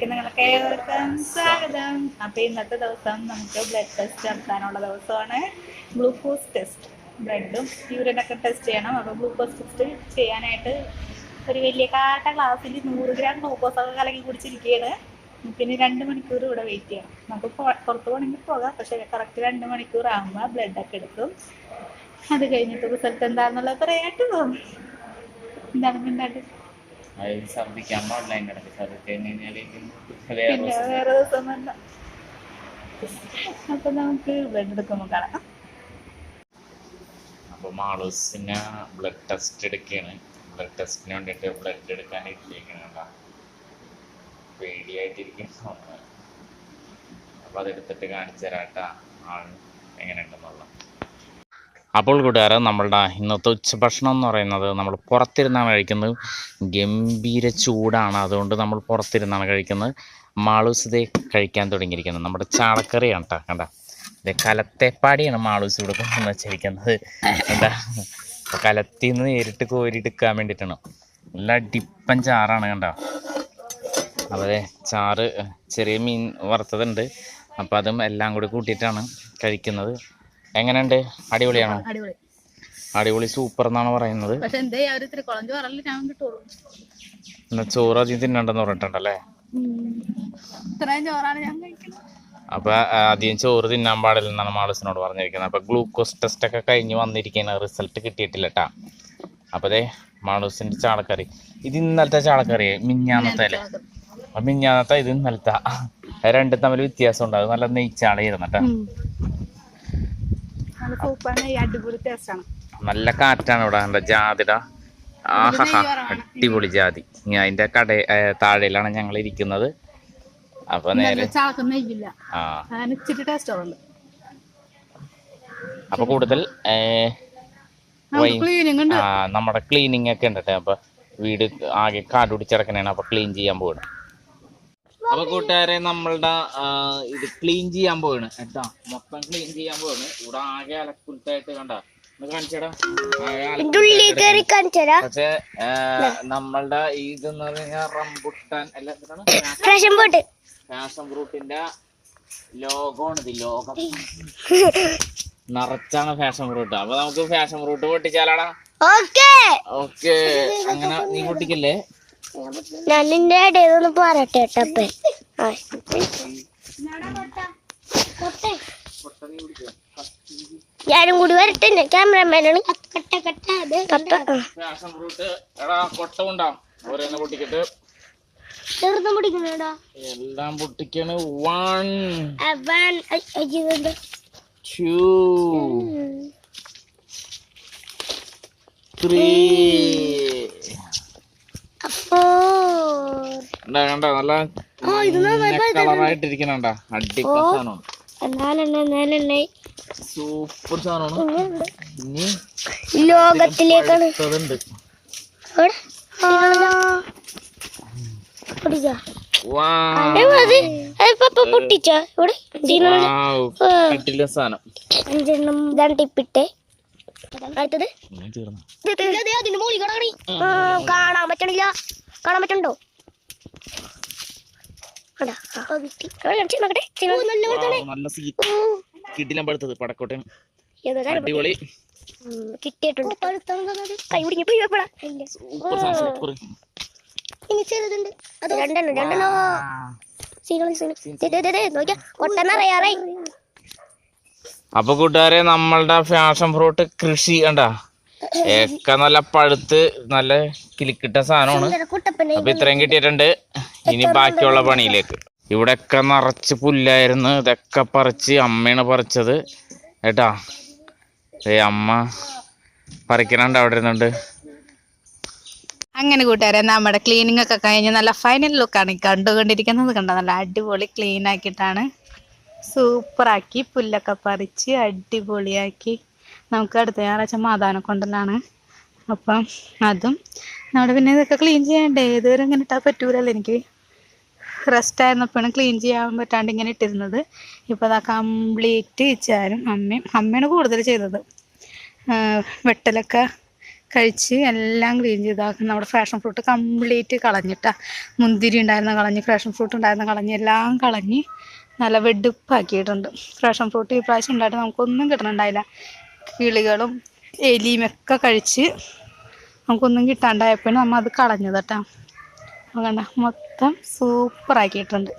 നിങ്ങൾക്ക് ഏവർക്കും സ്വാഗതം. അപ്പൊ ഇന്നത്തെ ദിവസം നമുക്ക് ബ്ലഡ് ടെസ്റ്റ് നടത്താനുള്ള ദിവസമാണ്. ഗ്ലൂക്കോസ് ടെസ്റ്റ്, ബ്ലഡും യൂറിനൊക്കെ ടെസ്റ്റ് ചെയ്യണം. അപ്പൊ ഗ്ലൂക്കോസ് ടെസ്റ്റ് ചെയ്യാനായിട്ട് ഒരു വലിയ കാട്ട ഗ്ലാസ്സിൽ 100 ഗ്രാം ഗ്ലൂക്കോസ് ഒക്കെ കലക്കി കുടിച്ചിരിക്കുകയാണ്. പിന്നെ 2 മണിക്കൂർ ഇവിടെ വെയിറ്റ് ചെയ്യണം. നമുക്ക് പുറത്ത് പോകണമെങ്കിൽ പോകാം, പക്ഷെ കറക്റ്റ് 2 മണിക്കൂർ ആകുമ്പോൾ ബ്ലഡൊക്കെ എടുക്കും. അത് കഴിഞ്ഞിട്ട് റിസൾട്ട് എന്താണെന്നുള്ളത് പറയാട്ടോ. എന്താണ് മിണ്ടാട്ട്? വേറെ ദിവസം വന്ന അപ്പൊ നമുക്ക് ബ്ലഡ് എടുക്കുമ്പോൾ കാണാം. അപ്പോൾ മാളൂസിന് ബ്ലഡ് ടെസ്റ്റ് എടുക്കുകയാണ്. ബ്ലഡ് ടെസ്റ്റിന് വേണ്ടിയിട്ട് ബ്ലഡ് എടുക്കാൻ ഇരിക്കുകയാണ്. പേടിയായിട്ടിരിക്കുന്നു. അപ്പോൾ അതെടുത്തിട്ട് കാണിച്ചു തരാട്ടാ ആൾ എങ്ങനെയുണ്ടെന്നുള്ള. അപ്പോൾ കൂട്ടുകാരെ, നമ്മളുടെ ഇന്നത്തെ ഉച്ചഭക്ഷണം എന്ന് പറയുന്നത് നമ്മൾ പുറത്തിരുന്നാണ് കഴിക്കുന്നത്. ഗംഭീര ചൂടാണ്, അതുകൊണ്ട് നമ്മൾ പുറത്തിരുന്നാണ് കഴിക്കുന്നത്. മാളൂസ് ഇതേ കഴിക്കാൻ തുടങ്ങിയിരിക്കുന്നത് നമ്മുടെ ചാളക്കറിയാണ് കേട്ടോ. കണ്ട, ഇതേ കലത്തേപ്പാടിയാണ് മാളൂസ് ഇവിടെ കൊണ്ടുവന്ന് വെച്ചിരിക്കുന്നത്. കണ്ടാ, അപ്പോൾ കലത്തിൽ നിന്ന് നേരിട്ട് കോരിയെടുക്കാൻ വേണ്ടിയിട്ടാണ്. നല്ല ഡിപ്പൻ ചാറാണ്. കണ്ടോ, അപ്പോൾ അതെ ചാറ് ചെറിയ മീൻ വറുത്തതുണ്ട്. അപ്പോൾ അതും എല്ലാം കൂടി കൂട്ടിയിട്ടാണ് കഴിക്കുന്നത്. എങ്ങനെയുണ്ട്? അടിപൊളിയാണോ? അടിപൊളി, സൂപ്പർ എന്നാണ് പറയുന്നത്. എന്നാ ചോറ് അധികം തിന്നണ്ടെന്ന് പറഞ്ഞിട്ടുണ്ടല്ലേ? അപ്പൊ അധികം ചോറ് തിന്നാൻ പാടില്ലെന്നാണ് മാളൂസിനോട് പറഞ്ഞിരിക്കുന്നത്. അപ്പൊ ഗ്ലൂക്കോസ് ടെസ്റ്റ് ഒക്കെ കഴിഞ്ഞ് വന്നിരിക്കുന്ന റിസൾട്ട് കിട്ടിയിട്ടില്ല കേട്ടാ. അപ്പൊ അതെ മാളൂസിന്റെ ചാളക്കറി, ഇത് ഇന്നലത്തെ ചാളക്കറി, മിഞ്ഞാന്നത്തെ അല്ലേ? അപ്പൊ മിഞ്ഞാന്നത്തെ ഇത് ഇന്നലത്തെ, രണ്ടും തമ്മിൽ വ്യത്യാസം ഉണ്ട്. അത് നല്ല നെയ്ച്ചാളായിരുന്നു കേട്ടാ. നല്ല കാറ്റാണ് ഇവിടെ. എന്താ ജാതിട, ആഹാ അടിപൊളി ജാതി. അതിന്റെ താഴെയിലാണ് ഞങ്ങൾ ഇരിക്കുന്നത്. അപ്പൊ നേരെ അപ്പൊ കൂടുതൽ നമ്മുടെ ക്ലീനിങ് ഒക്കെ ഉണ്ട്. അപ്പൊ വീട് ആകെ കാട് പിടിച്ചിടക്കണേണ്. അപ്പൊ ക്ലീൻ ചെയ്യാൻ പോവാണ്. അപ്പൊ കൂട്ടുകാരെ, നമ്മളുടെ ഇത് ക്ലീൻ ചെയ്യാൻ പോവാണ് കേട്ടാ. മൊത്തം ക്ലീൻ ചെയ്യാൻ പോവാണ്. ഇവിടെ ആകെ അലക്കുലത്തായിട്ട് കണ്ട കാണിച്ചടാ. പക്ഷെ നമ്മളുടെ ഇതെന്ന് പറഞ്ഞാൽ റംബുട്ടാൻ അല്ല, ഫാഷൻ ഫ്രൂട്ടിന്റെ ലോഗമാണ് ഇത്. ലോകം നിറച്ചാണ് ഫാഷൻ ഫ്രൂട്ട്. അപ്പൊ നമുക്ക് ഫാഷൻ ഫ്രൂട്ട് പൊട്ടിച്ചാലാടാ. ഓക്കെ, അങ്ങനെ നീ പൊട്ടിക്കല്ലേ? ഞാൻ നിന്റെ ഇടയിലൊന്ന് പറയട്ടെ കേട്ടപ്പ. ഞാനും കൂടി വരട്ടെ, ക്യാമറമാനാണ്. ചെറുതും പൊട്ടിക്കണേടാ, എല്ലാം പൊട്ടിക്കാണ്. 1 2 3 കണ്ടോ, നല്ല കളറായിട്ടിരിക്കണ. അടിപൊളി സാധനമാണ്, സൂപ്പർ സാധനമാണ്. ഇനി ലോകത്തിലേക്കാണ് കിട്ടില്ല സാധനം. 5 ടിപ്പിട്ടെ. അടുത്തത് അതിന്റെ മോളി കാണാൻ പറ്റണില്ല. കാണാൻ പറ്റണ്ടോ? കിട്ടില്ല പഴുത്തത് പടക്കോട്ടെ. അടിപൊളി കിട്ടിയിട്ടുണ്ട്. കൈ കുടുങ്ങി പോയി. ഇനി ചെറുതുണ്ട്, അത് രണ്ടെണ്ണോ. കൊട്ടെന്നറിയാറേ. അപ്പൊ കൂട്ടുകാരെ, നമ്മളുടെ ഫാഷൻ ഫ്രൂട്ട് കൃഷി കണ്ടാ ഒക്കെ നല്ല പഴുത്ത് നല്ല കിലിക്കിട്ട സാധനമാണ്. അപ്പൊ ഇത്രയും കിട്ടിയിട്ടുണ്ട്. ഇനി ബാക്കിയുള്ള പണിയിലേക്ക്. ഇവിടെയൊക്കെ നിറച്ച് പുല്ലായിരുന്നു. ഇതൊക്കെ പറിച്ച് അമ്മയാണ് പറിച്ചത് കേട്ടാ. അമ്മ പറിക്കണുണ്ട് അവിടെ ഇരുന്നുണ്ട്. അങ്ങനെ കൂട്ടുകാരെ, നമ്മുടെ ക്ലീനിങ് ഒക്കെ കഴിഞ്ഞ് നല്ല ഫൈനൽ ലുക്കാണ് കണ്ടുകൊണ്ടിരിക്കുന്നത്. കണ്ടോ, നല്ല അടിപൊളി ക്ലീൻ ആക്കിയിട്ടാണ്, സൂപ്പറാക്കി പുല്ലൊക്കെ പറിച്ച് അടിപൊളിയാക്കി. നമുക്ക് അടുത്ത ഞായറാഴ്ച മാതാവിനെ കൊണ്ടല്ലാണ്. അപ്പം അതും നമ്മുടെ പിന്നെ ഇതൊക്കെ ക്ലീൻ ചെയ്യണ്ടേ. ഇതുവരെ ഇങ്ങനെ ഇട്ടാൽ പറ്റൂലല്ലോ. എനിക്ക് റെസ്റ്റ് ആയിരുന്നപ്പോഴാണ് ക്ലീൻ ചെയ്യാൻ പറ്റാണ്ട് ഇങ്ങനെ ഇട്ടിരുന്നത്. ഇപ്പോൾ അതാ കംപ്ലീറ്റ് ഇച്ചാരും അമ്മയാണ് കൂടുതൽ ചെയ്തത്. വെട്ടലൊക്കെ കഴിച്ച് എല്ലാം ക്ലീൻ ചെയ്താക്കും. നമ്മുടെ ഫാഷൻ ഫ്രൂട്ട് കംപ്ലീറ്റ് കളഞ്ഞിട്ടാ. മുന്തിരി ഉണ്ടായിരുന്ന കളഞ്ഞ്, ഫാഷൻ ഫ്രൂട്ട് ഉണ്ടായിരുന്ന കളഞ്ഞ്, എല്ലാം കളഞ്ഞ് നല്ല വെടുപ്പാക്കിയിട്ടുണ്ട്. ഫാഷൻ ഫ്രൂട്ട് ഈ പ്രാവശ്യം ഉണ്ടായിട്ട് നമുക്കൊന്നും കിട്ടണുണ്ടായില്ല. കിളികളും എലിയും ഒക്കെ കഴിച്ച് നമുക്കൊന്നും കിട്ടാണ്ടായപ്പോഴും നമ്മൾ അത് കളഞ്ഞത് കേട്ടോ. കണ്ട മൊത്തം സൂപ്പറാക്കിയിട്ടുണ്ട്.